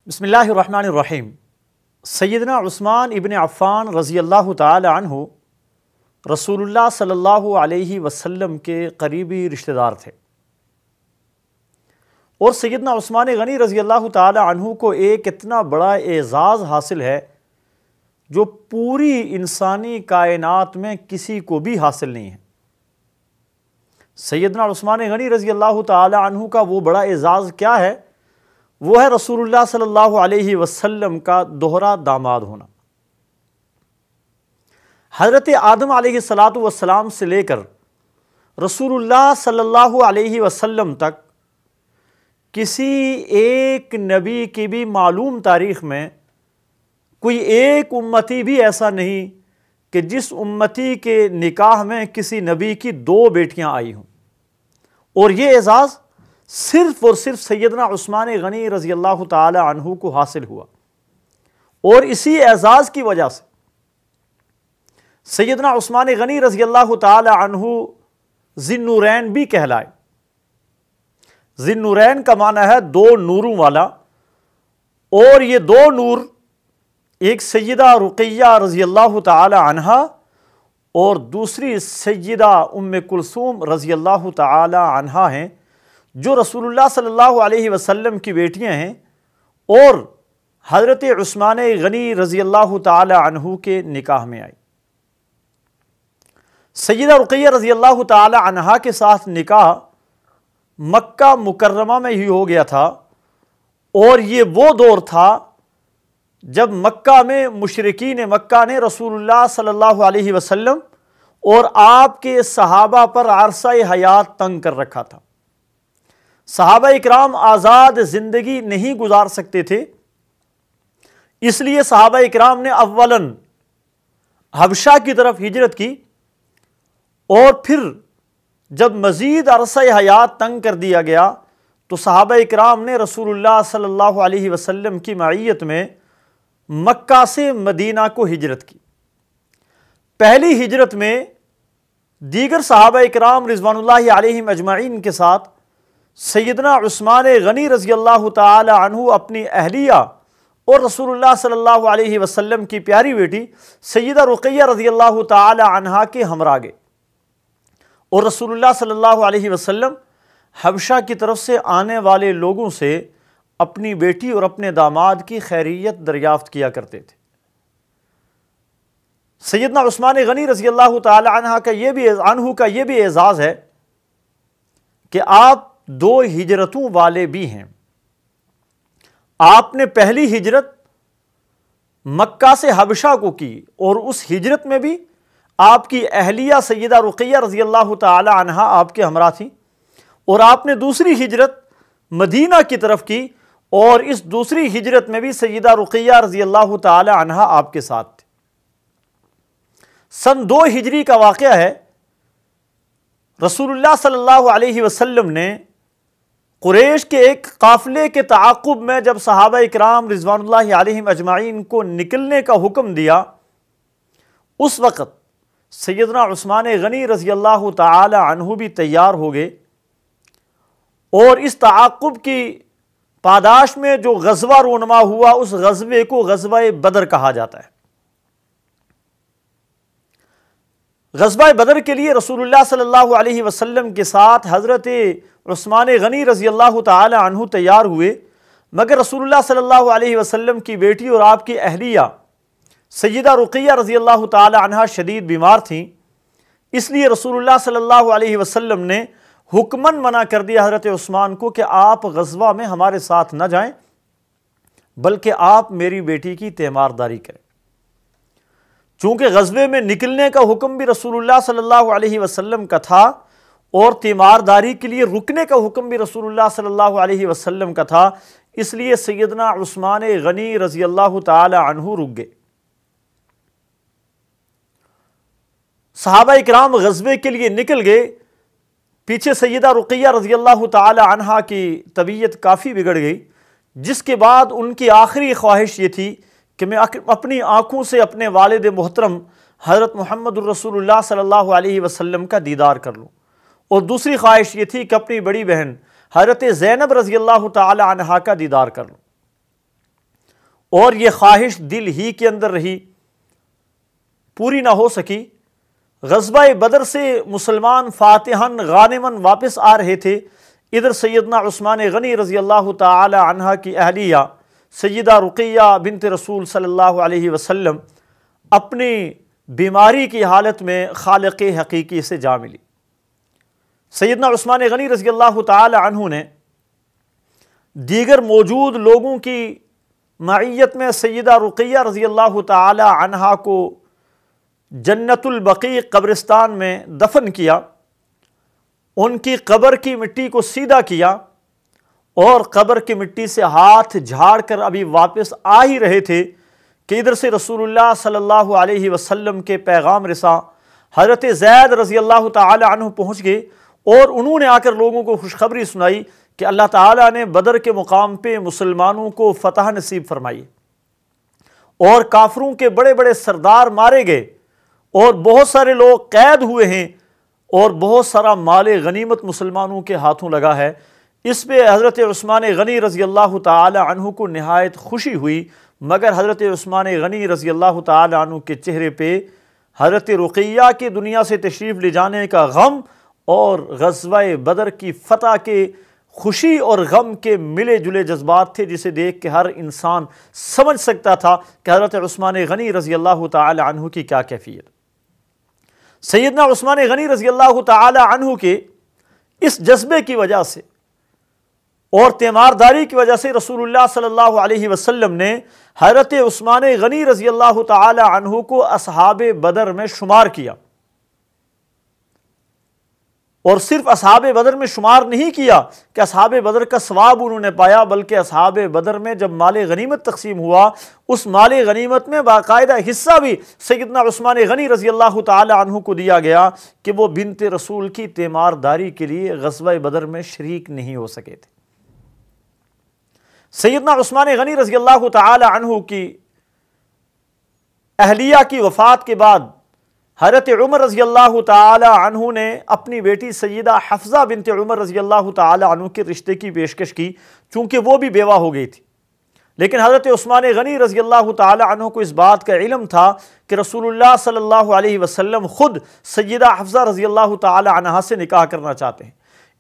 بسم اللہ الرحمن الرحیم۔ سیدنا عثمان ابن عفان رضی اللہ تعالی عنہ رسول اللہ صلی اللہ علیہ وسلم کے قریبی رشتہ دار تھے، اور سیدنا عثمان غنی رضی اللہ تعالی عنہ کو ایک اتنا بڑا اعزاز حاصل ہے جو پوری انسانی کائنات میں کسی کو بھی حاصل نہیں ہے۔ سیدنا عثمان غنی رضی اللہ تعالی عنہ کا وہ بڑا اعزاز کیا ہے؟ وہ ہے رسول اللہ صلی اللہ علیہ وسلم کا دوہرا داماد ہونا۔ حضرت آدم علیہ السلام سے لے کر رسول اللہ صلی اللہ علیہ وسلم تک کسی ایک نبی کی بھی معلوم تاریخ میں کوئی ایک امتی بھی ایسا نہیں کہ جس امتی کے نکاح میں کسی نبی کی 2 بیٹیاں آئی ہوں، اور یہ اعزاز صرف اور صرف سیدنا عثمان غنی رضی اللہ تعالی عنہ کو حاصل ہوا، اور اسی اعزاز کی وجہ سے سیدنا عثمان غنی رضی اللہ تعالی عنہ ذی النورین بھی کہلائے۔ ذی النورین کا معنی ہے 2 نوروں والا، اور یہ 2 نور ایک سیدہ رقیہ رضی اللہ تعالی عنہا اور دوسری سیدہ ام کلثوم رضی اللہ تعالی عنہا ہیں، جو رسول اللہ صلی اللہ علیہ وسلم کی بیٹیاں ہیں اور حضرت عثمان غنی رضی اللہ تعالی عنہ کے نکاح میں آئی۔ سیدہ رقیہ رضی اللہ تعالی عنہا کے ساتھ نکاح مکہ مکرمہ میں ہی ہو گیا تھا، اور یہ وہ دور تھا جب مکہ میں مشرکین مکہ نے رسول اللہ صلی اللہ علیہ وسلم اور آپ کے صحابہ پر عرصہ حیات تنگ کر رکھا تھا۔ صحابہ اکرام آزاد زندگی نہیں گزار سکتے تھے، اس لیے صحابہ اکرام نے اولاً حبشہ کی طرف ہجرت کی، اور پھر جب مزید عرصہ حیات تنگ کر دیا گیا تو صحابہ اکرام نے رسول اللہ صلی اللہ علیہ وسلم کی معیت میں مکہ سے مدینہ کو ہجرت کی۔ پہلی ہجرت میں دیگر صحابہ اکرام رضوان اللہ علیہم اجمعین کے ساتھ سیدنا عثمان غنی رضی اللہ تعالی عنہ اپنی اہلیہ اور رسول اللہ صلی اللہ علیہ وسلم کی پیاری بیٹی سیدہ رقیہ رضی اللہ تعالی عنہا کے ہمراہ گئے، اور رسول اللہ صلی اللہ علیہ وسلم حبشہ کی طرف سے آنے والے لوگوں سے اپنی بیٹی اور اپنے داماد کی خیریت دریافت کیا کرتے تھے۔ سیدنا عثمان غنی رضی اللہ تعالی عنہ کا یہ بھی اعزاز ہے کہ آپ 2 ہجرتوں والے بھی ہیں۔ آپ نے پہلی ہجرت مکہ سے حبشہ کو کی، اور اس ہجرت میں بھی آپ کی اہلیہ سیدہ رقیہ رضی اللہ تعالی عنہا آپ کے ہمراہ تھیں، اور آپ نے دوسری ہجرت مدینہ کی طرف کی، اور اس دوسری ہجرت میں بھی سیدہ رقیہ رضی اللہ تعالی عنہا آپ کے ساتھ تھی۔ سن 2 ہجری کا واقعہ ہے، رسول اللہ صلی اللہ علیہ وسلم نے قریش کے ایک قافلے کے تعاقب میں جب صحابہ اکرام رضوان اللہ علیہم اجمعین کو نکلنے کا حکم دیا، اس وقت سیدنا عثمان غنی رضی اللہ تعالی عنہ بھی تیار ہو گئے، اور اس تعاقب کی پاداش میں جو غزوہ رونما ہوا اس غزوے کو غزوہ بدر کہا جاتا ہے۔ غزوہ بدر کے لیے رسول اللہ صلی اللہ علیہ وسلم کے ساتھ حضرت عثمان غنی رضی اللہ تعالی عنہ تیار ہوئے، مگر رسول اللہ صلی اللہ علیہ وسلم کی بیٹی اور آپ کی اہلیہ سیدہ رقیہ رضی اللہ تعالی عنہ شدید بیمار تھیں، اس لیے رسول اللہ صلی اللہ علیہ وسلم نے حکماً منع کر دیا حضرت عثمان کو کہ آپ غزوہ میں ہمارے ساتھ نہ جائیں، بلکہ آپ میری بیٹی کی تیمارداری کریں۔ چونکہ غزوے میں نکلنے کا حکم بھی رسول اللہ صلی اللہ علیہ وسلم کا تھا، اور تیمارداری کے لیے رکنے کا حکم بھی رسول اللہ صلی اللہ علیہ وسلم کا تھا، اس لیے سیدنا عثمان غنی رضی اللہ تعالی عنہ رک گئے۔ صحابہ اکرام غزوے کے لیے نکل گئے، پیچھے سیدہ رقیہ رضی اللہ تعالی عنہا کی طبیعت کافی بگڑ گئی، جس کے بعد ان کی آخری خواہش یہ تھی کہ میں اپنی آنکھوں سے اپنے والد محترم حضرت محمد الرسول اللہ صلی اللہ علیہ وسلم کا دیدار کر لوں، اور دوسری خواہش یہ تھی کہ اپنی بڑی بہن حضرت زینب رضی اللہ تعالی عنہا کا دیدار کر لوں، اور یہ خواہش دل ہی کے اندر رہی، پوری نہ ہو سکی۔ غزوہ بدر سے مسلمان فاتحاً غانماً واپس آ رہے تھے، ادھر سیدنا عثمان غنی رضی اللہ تعالی عنہا کی اہلیہ سیدہ رقیہ بنت رسول صلی اللہ علیہ وسلم اپنی بیماری کی حالت میں خالق حقیقی سے جا ملی۔ سیدنا عثمان غنی رضی اللہ تعالی عنہ نے دیگر موجود لوگوں کی معیت میں سیدہ رقیہ رضی اللہ تعالی عنہا کو جنت البقیع قبرستان میں دفن کیا، ان کی قبر کی مٹی کو سیدھا کیا، اور قبر کی مٹی سے ہاتھ جھاڑ کر ابھی واپس آ ہی رہے تھے کہ ادھر سے رسول اللہ صلی اللہ علیہ وسلم کے پیغام رساں حضرت زید رضی اللہ تعالی عنہ پہنچ گئے، اور انہوں نے آ کر لوگوں کو خوشخبری سنائی کہ اللہ تعالیٰ نے بدر کے مقام پہ مسلمانوں کو فتح نصیب فرمائی، اور کافروں کے بڑے بڑے سردار مارے گئے، اور بہت سارے لوگ قید ہوئے ہیں، اور بہت سارا مال غنیمت مسلمانوں کے ہاتھوں لگا ہے۔ اس پہ حضرت عثمان غنی رضی اللہ تعالی عنہ کو نہایت خوشی ہوئی، مگر حضرت عثمان غنی رضی اللہ تعالی عنہ کے چہرے پہ حضرت رقیہ کی دنیا سے تشریف لے جانے کا غم اور غزوہ بدر کی فتح کے خوشی اور غم کے ملے جلے جذبات تھے، جسے دیکھ کے ہر انسان سمجھ سکتا تھا کہ حضرت عثمان غنی رضی اللہ تعالی عنہ کی کیا کیفیت۔ سیدنا عثمان غنی رضی اللہ تعالی عنہ کے اس جذبے کی وجہ سے اور تیمارداری کی وجہ سے رسول اللہ صلی اللہ علیہ وسلم نے حضرت عثمان غنی رضی اللہ تعالی عنہ کو اصحاب بدر میں شمار کیا، اور صرف اصحاب بدر میں شمار نہیں کیا کہ اصحاب بدر کا ثواب انہوں نے پایا، بلکہ اصحاب بدر میں جب مال غنیمت تقسیم ہوا، اس مال غنیمت میں باقاعدہ حصہ بھی سیدنا عثمان غنی رضی اللہ تعالی عنہ کو دیا گیا کہ وہ بنت رسول کی تیمارداری کے لیے غزوہ بدر میں شریک نہیں ہو سکے تھے۔ سیدنا عثمان غنی رضی اللہ تعالی عنہ کی اہلیہ کی وفات کے بعد حضرت عمر رضی اللہ تعالی عنہ نے اپنی بیٹی سیدہ حفصہ بنت عمر رضی اللہ تعالی عنہ کے رشتے کی پیشکش کی، چونکہ وہ بھی بیوہ ہو گئی تھی، لیکن حضرت عثمان غنی رضی اللہ تعالی عنہ کو اس بات کا علم تھا کہ رسول اللہ صلی اللہ علیہ وسلم خود سیدہ حفصہ رضی اللہ تعالی عنہ سے نکاح کرنا چاہتے ہیں،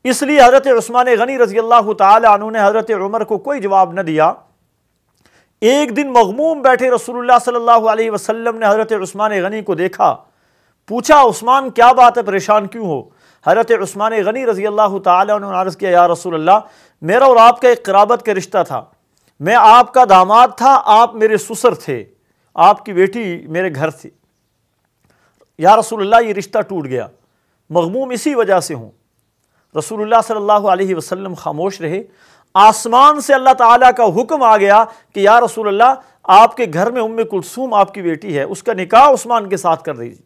اس لیے حضرت عثمان غنی رضی اللہ تعالی عنہ نے حضرت عمر کو کوئی جواب نہ دیا۔ ایک دن مغموم بیٹھے رسول اللہ صلی اللہ علیہ وسلم نے حضرت عثمان غنی کو دیکھا، پوچھا عثمان کیا بات ہے، پریشان کیوں ہو؟ حضرت عثمان غنی رضی اللہ تعالی عنہ نے عرض کیا یا رسول اللہ، میرا اور آپ کا ایک قرابت کا رشتہ تھا، میں آپ کا داماد تھا، آپ میرے سسر تھے، آپ کی بیٹی میرے گھر تھی، یا رسول اللہ یہ رشتہ ٹوٹ گیا، مغموم اسی وجہ سے ہوں۔ رسول اللہ صلی اللہ علیہ وسلم خاموش رہے۔ آسمان سے اللہ تعالیٰ کا حکم آ گیا کہ یا رسول اللہ آپ کے گھر میں ام کلثوم آپ کی بیٹی ہے، اس کا نکاح عثمان کے ساتھ کر دیجیے۔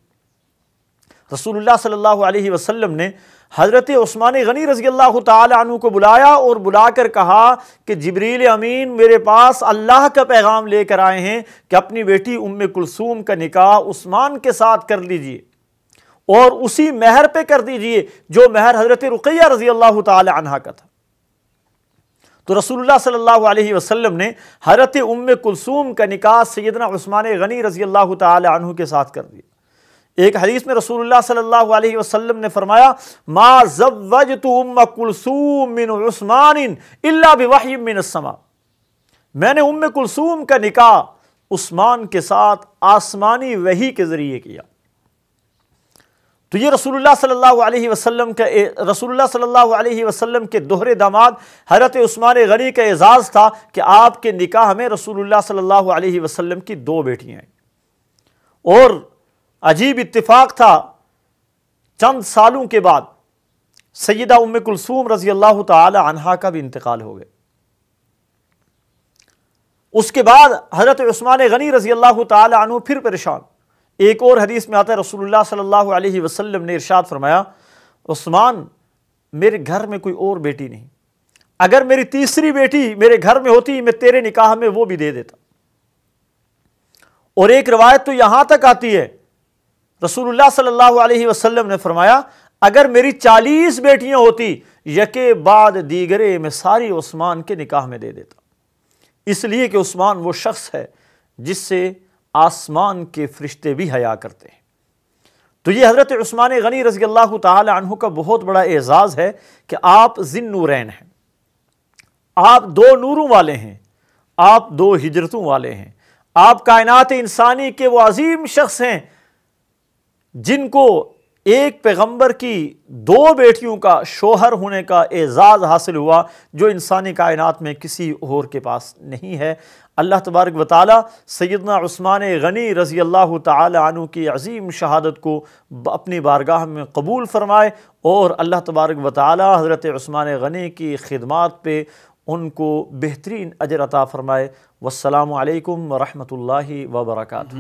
رسول اللہ صلی اللہ علیہ وسلم نے حضرت عثمان غنی رضی اللہ تعالی عنہ کو بلایا اور بلا کر کہا کہ جبریل امین میرے پاس اللہ کا پیغام لے کر آئے ہیں کہ اپنی بیٹی ام کلثوم کا نکاح عثمان کے ساتھ کر لیجئے، اور اسی مہر پہ کر دیجئے جو مہر حضرت رقیہ رضی اللہ تعالی عنہ کا تھا۔ تو رسول اللہ صلی اللہ علیہ وسلم نے حضرت ام کلثوم کا نکاح سیدنا عثمان غنی رضی اللہ تعالی عنہ کے ساتھ کر دیا۔ ایک حدیث میں رسول اللہ صلی اللہ علیہ وسلم نے فرمایا ما زوجت ام کلثوم من عثمان الا بوحی من السماء، میں نے ام کلثوم کا نکاح عثمان کے ساتھ آسمانی وحی کے ذریعے کیا۔ تو یہ رسول اللہ صلی اللہ علیہ وسلم کے دوہرے داماد حضرت عثمان غنی کا اعزاز تھا کہ آپ کے نکاح میں رسول اللہ صلی اللہ علیہ وسلم کی دو بیٹیاں ہیں، اور عجیب اتفاق تھا، چند سالوں کے بعد سیدہ ام کلثوم رضی اللہ تعالی عنہا کا بھی انتقال ہو گیا۔ اس کے بعد حضرت عثمان غنی رضی اللہ تعالی عنہ پھر پریشان. ایک اور حدیث میں آتا ہے رسول اللہ صلی اللہ علیہ وسلم نے ارشاد فرمایا عثمان میرے گھر میں کوئی اور بیٹی نہیں، اگر میری تیسری بیٹی میرے گھر میں ہوتی میں تیرے نکاح میں وہ بھی دے دیتا. اور ایک روایت تو یہاں تک آتی ہے رسول اللہ صلی اللہ علیہ وسلم نے فرمایا اگر میری 40 بیٹیاں ہوتی یکے بعد دیگرے میں ساری عثمان کے نکاح میں دے دیتا، اس لیے کہ عثمان وہ شخص ہے جس سے آسمان کے فرشتے بھی حیا کرتے ہیں. تو یہ حضرت عثمان غنی رضی اللہ تعالی عنہ کا بہت بڑا اعزاز ہے کہ آپ ذی النورین ہیں، آپ 2 نوروں والے ہیں، آپ 2 ہجرتوں والے ہیں، آپ کائنات انسانی کے وہ عظیم شخص ہیں جن کو ایک پیغمبر کی 2 بیٹیوں کا شوہر ہونے کا اعزاز حاصل ہوا جو انسانی کائنات میں کسی اور کے پاس نہیں ہے. اللہ تبارک و تعالی سیدنا عثمان غنی رضی اللہ تعالی عنہ کی عظیم شہادت کو اپنی بارگاہ میں قبول فرمائے اور اللہ تبارک و تعالی حضرت عثمان غنی کی خدمات پہ ان کو بہترین اجر عطا فرمائے. والسلام علیکم ورحمۃ اللہ وبرکاتہ.